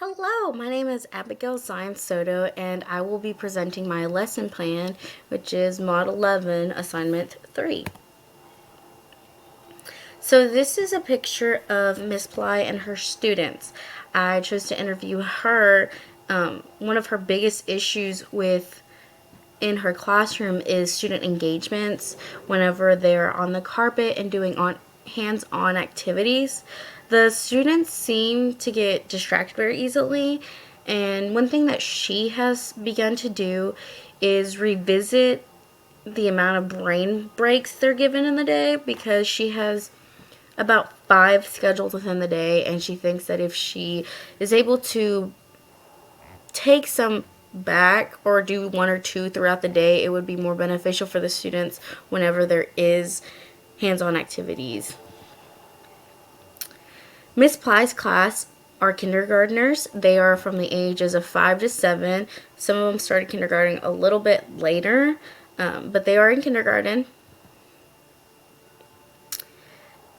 Hello, my name is Abigail Zion Soto, and I will be presenting my lesson plan, which is Mod 11, Assignment 3. So this is a picture of Miss Ply and her students. I chose to interview her. One of her biggest issues in her classroom is student engagements whenever they're on the carpet and doing hands-on activities. The students seem to get distracted very easily, and one thing that she has begun to do is revisit the amount of brain breaks they're given in the day, because she has about 5 scheduled within the day, and she thinks that if she is able to take some back or do 1 or 2 throughout the day, it would be more beneficial for the students whenever there is hands-on activities. Miss Ply's class are kindergartners. They are from the ages of 5 to 7. Some of them started kindergarten a little bit later, but they are in kindergarten.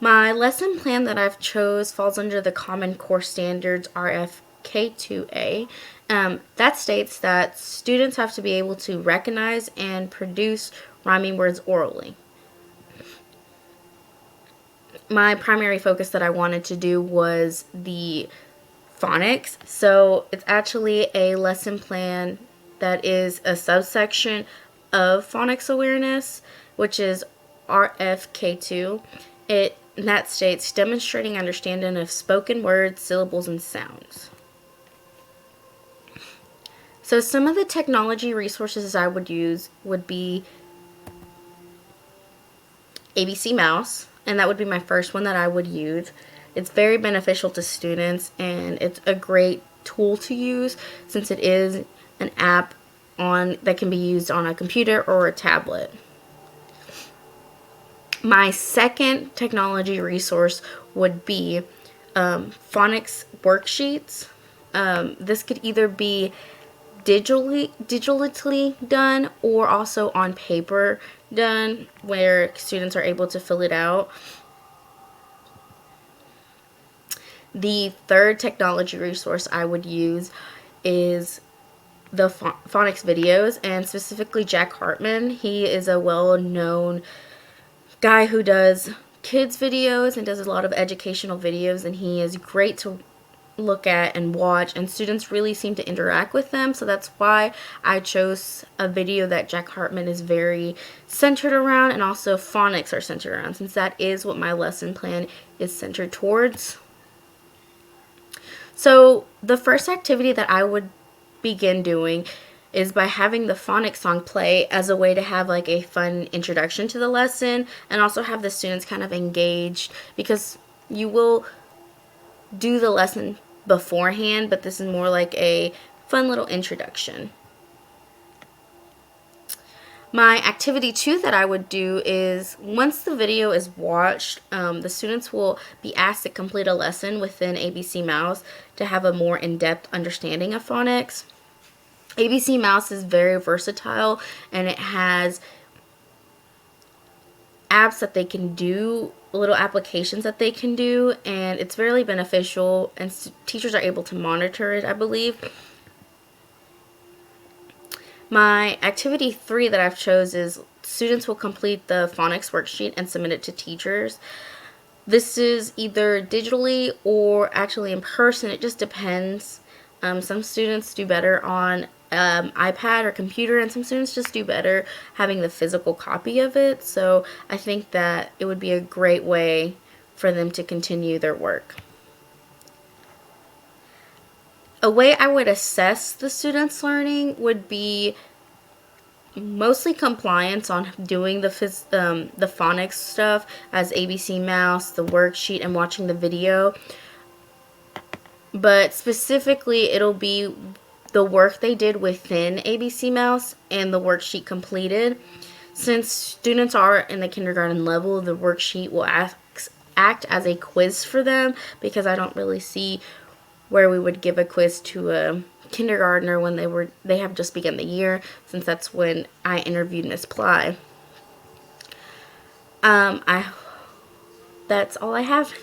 My lesson plan that I've chose falls under the Common Core Standards RFK2A. That states that students have to be able to recognize and produce rhyming words orally. My primary focus that I wanted to do was the phonics. So it's actually a lesson plan that is a subsection of phonics awareness, which is RFK2. That states demonstrating understanding of spoken words, syllables, and sounds. So some of the technology resources I would use would be ABC Mouse, and that would be my first one that I would use. It's very beneficial to students, and it's a great tool to use since it is an app that can be used on a computer or a tablet. My second technology resource would be phonics worksheets. This could either be digitally done or also on paper done, where students are able to fill it out. The third technology resource I would use is the phonics videos, and specifically Jack Hartman. He is a well-known guy who does kids videos and does a lot of educational videos, and he is great to look at and watch, and students really seem to interact with them. So that's why I chose a video that Jack Hartman is very centered around, and also phonics are centered around, since that is what my lesson plan is centered towards. So the first activity that I would begin doing is by having the phonics song play as a way to have like a fun introduction to the lesson, and also have the students kind of engaged, because you will do the lesson beforehand, but this is more like a fun little introduction. My activity 2 that I would do is, once the video is watched, the students will be asked to complete a lesson within ABC Mouse to have a more in-depth understanding of phonics. ABC Mouse is very versatile, and it has apps that they can do, little applications that they can do, and it's very beneficial, and teachers are able to monitor it, I believe. My activity 3 that I've chose is students will complete the phonics worksheet and submit it to teachers. This is either digitally or actually in person. It just depends. Some students do better on iPad or computer, and some students just do better having the physical copy of it. So I think that it would be a great way for them to continue their work. A way I would assess the students' learning would be mostly compliance on doing the phonics stuff, as ABC Mouse, the worksheet, and watching the video. But specifically, it'll be the work they did within ABC Mouse and the worksheet completed. Since students are in the kindergarten level, the worksheet will act as a quiz for them, because I don't really see where we would give a quiz to a kindergartner when they have just begun the year, since that's when I interviewed Miss Ply. That's all I have.